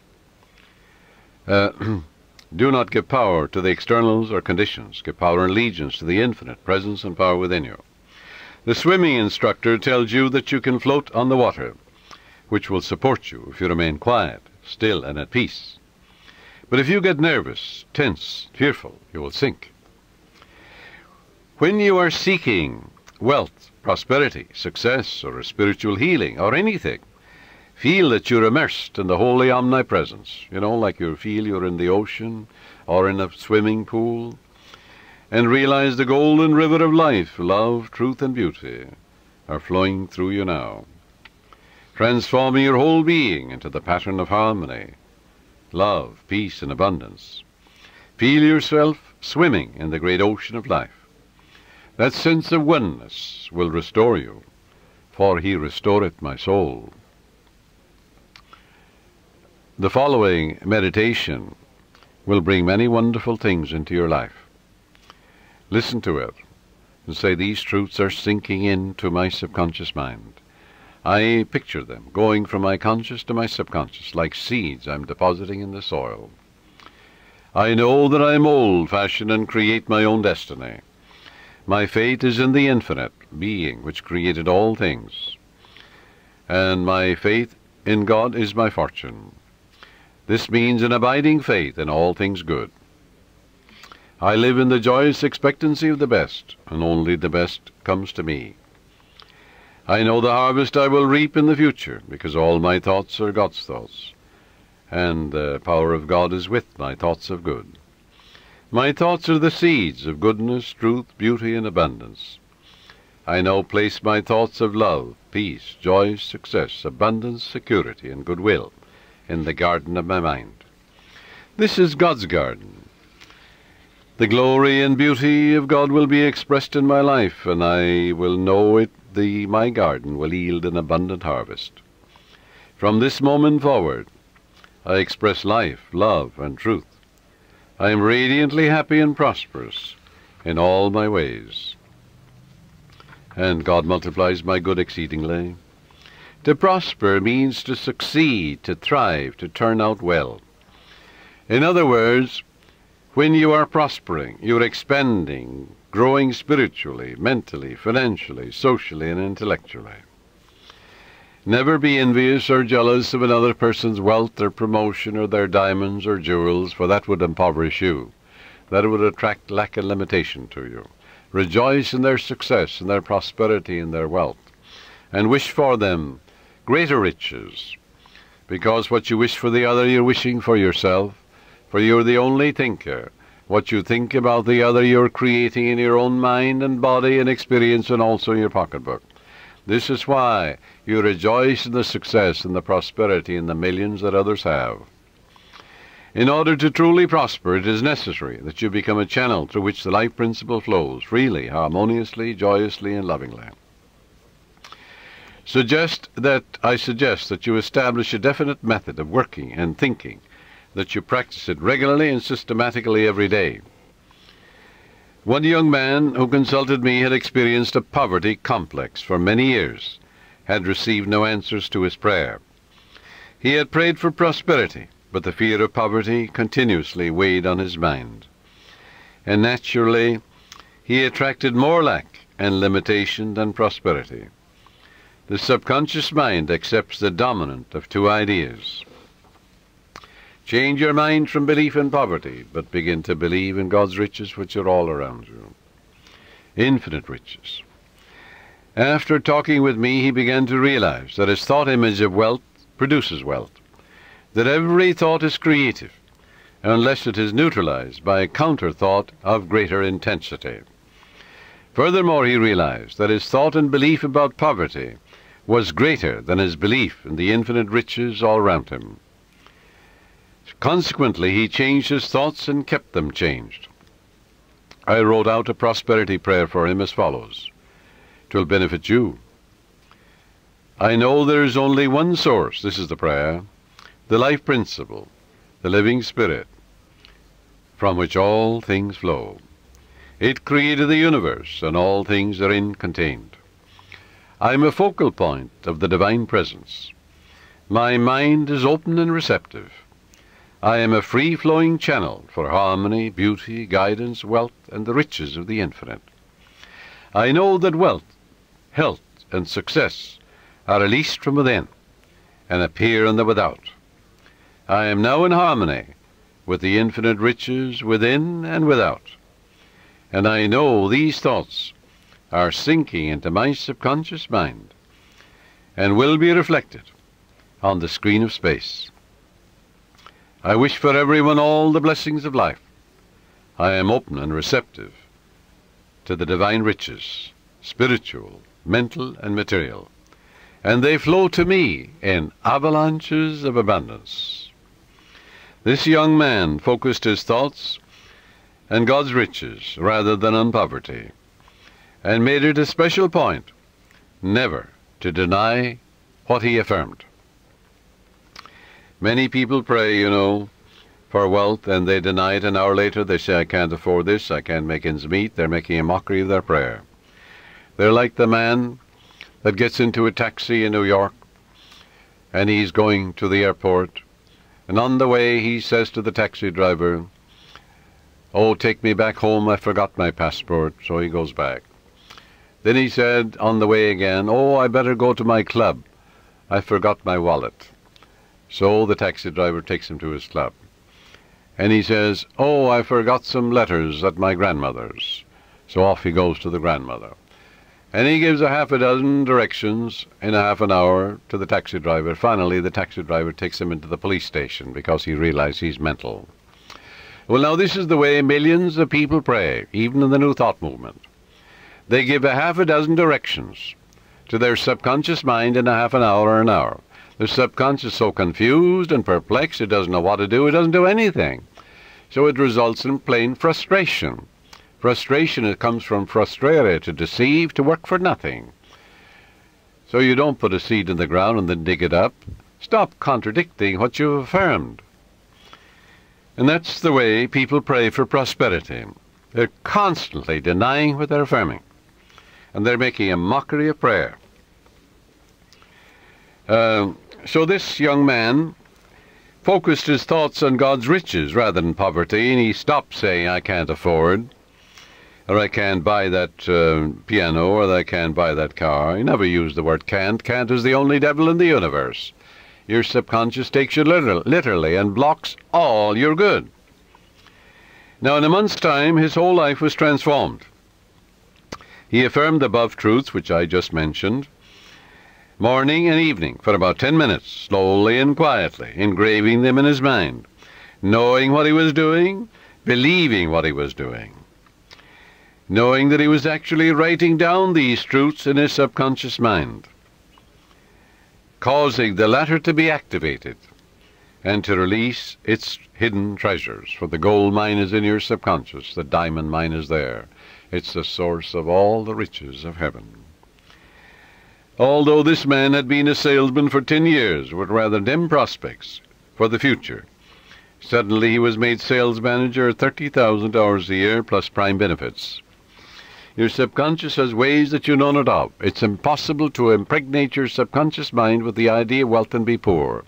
Do not give power to the externals or conditions. Give power and allegiance to the infinite presence and power within you. The swimming instructor tells you that you can float on the water, which will support you if you remain quiet, still, and at peace. But if you get nervous, tense, fearful, you will sink. When you are seeking wealth, prosperity, success, or a spiritual healing, or anything, feel that you're immersed in the holy omnipresence. You know, like you feel you're in the ocean or in a swimming pool. and realize the golden river of life, love, truth, and beauty are flowing through you now, transforming your whole being into the pattern of harmony, love, peace, and abundance. Feel yourself swimming in the great ocean of life. That sense of oneness will restore you, for he restoreth my soul. The following meditation will bring many wonderful things into your life. Listen to it and say, these truths are sinking into my subconscious mind. I picture them going from my conscious to my subconscious, like seeds I'm depositing in the soil. I know that I am old-fashioned and create my own destiny. My fate is in the infinite being which created all things, and my faith in God is my fortune. This means an abiding faith in all things good. I live in the joyous expectancy of the best, and only the best comes to me. I know the harvest I will reap in the future, because all my thoughts are God's thoughts, and the power of God is with my thoughts of good. My thoughts are the seeds of goodness, truth, beauty, and abundance. I now place my thoughts of love, peace, joy, success, abundance, security, and goodwill in the garden of my mind. This is God's garden. The glory and beauty of God will be expressed in my life, and I will know it. My garden will yield an abundant harvest. From this moment forward, I express life, love, and truth. I am radiantly happy and prosperous in all my ways, and God multiplies my good exceedingly. To prosper means to succeed, to thrive, to turn out well. In other words, when you are prospering, you are expanding, growing spiritually, mentally, financially, socially, and intellectually. Never be envious or jealous of another person's wealth or promotion or their diamonds or jewels, for that would impoverish you. That would attract lack and limitation to you. Rejoice in their success, in their prosperity, in their wealth, and wish for them greater riches, because what you wish for the other, you're wishing for yourself, for you're the only thinker. What you think about the other, you're creating in your own mind and body and experience, and also in your pocketbook. This is why you rejoice in the success and the prosperity and the millions that others have. In order to truly prosper, it is necessary that you become a channel through which the life principle flows freely, harmoniously, joyously, and lovingly. I suggest that you establish a definite method of working and thinking, that you practice it regularly and systematically every day. One young man who consulted me had experienced a poverty complex for many years, had received no answers to his prayer. He had prayed for prosperity, but the fear of poverty continuously weighed on his mind, and naturally he attracted more lack and limitation than prosperity. The subconscious mind accepts the dominant of two ideas. Change your mind from belief in poverty, but begin to believe in God's riches, which are all around you. Infinite riches. After talking with me, he began to realize that his thought image of wealth produces wealth, that every thought is creative, unless it is neutralized by a counter-thought of greater intensity. Furthermore, he realized that his thought and belief about poverty was greater than his belief in the infinite riches all around him. Consequently, he changed his thoughts and kept them changed. I wrote out a prosperity prayer for him as follows. It will benefit you. I know there is only one source, this is the prayer, the life principle, the living spirit, from which all things flow. It created the universe, and all things therein contained. I am a focal point of the divine presence. My mind is open and receptive. I am a free-flowing channel for harmony, beauty, guidance, wealth, and the riches of the infinite. I know that wealth, health, and success are released from within and appear in the without. I am now in harmony with the infinite riches within and without, and I know these thoughts are sinking into my subconscious mind and will be reflected on the screen of space. I wish for everyone all the blessings of life. I am open and receptive to the divine riches, spiritual, mental, and material, and they flow to me in avalanches of abundance. This young man focused his thoughts on God's riches rather than on poverty, and made it a special point never to deny what he affirmed. Many people pray, for wealth, and they deny it. An hour later they say, I can't afford this, I can't make ends meet. They're making a mockery of their prayer. They're like the man that gets into a taxi in New York, and he's going to the airport, and on the way he says to the taxi driver, oh, take me back home, I forgot my passport. So he goes back. Then he said on the way again, oh, I better go to my club, I forgot my wallet. So the taxi driver takes him to his club. And he says, oh, I forgot some letters at my grandmother's. So off he goes to the grandmother. And he gives a half a dozen directions in a half an hour to the taxi driver. Finally, the taxi driver takes him into the police station because he realizes he's mental. Well, now this is the way millions of people pray, even in the New Thought movement. They give a half a dozen directions to their subconscious mind in a half an hour or an hour. The subconscious is so confused and perplexed, it doesn't know what to do, it doesn't do anything. So it results in plain frustration. Frustration, it comes from frustrare, to deceive, to work for nothing. So you don't put a seed in the ground and then dig it up. Stop contradicting what you've affirmed. And that's the way people pray for prosperity. They're constantly denying what they're affirming. And they're making a mockery of prayer. So this young man focused his thoughts on God's riches rather than poverty, and he stopped saying, I can't afford, or I can't buy that piano, or I can't buy that car. He never used the word can't. Can't is the only devil in the universe. Your subconscious takes you literally and blocks all your good. Now, in a month's time, his whole life was transformed. He affirmed the above truths, which I just mentioned, morning and evening, for about 10 minutes, slowly and quietly, engraving them in his mind, knowing what he was doing, believing what he was doing, knowing that he was actually writing down these truths in his subconscious mind, causing the latter to be activated and to release its hidden treasures. For the gold mine is in your subconscious, the diamond mine is there. It's the source of all the riches of heaven. Although this man had been a salesman for 10 years with rather dim prospects for the future, suddenly he was made sales manager at $30,000 a year plus prime benefits. Your subconscious has ways that you know not of. It's impossible to impregnate your subconscious mind with the idea of wealth and be poor.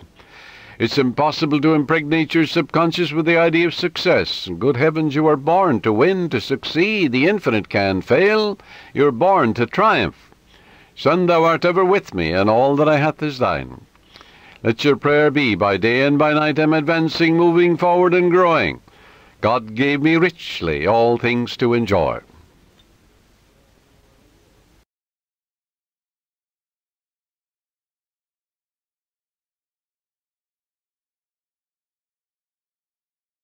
It's impossible to impregnate your subconscious with the idea of success. Good heavens, you are born to win, to succeed. The infinite can fail. You're born to triumph. Son, thou art ever with me, and all that I hath is thine. Let your prayer be, by day and by night I'm advancing, moving forward and growing. God gave me richly all things to enjoy.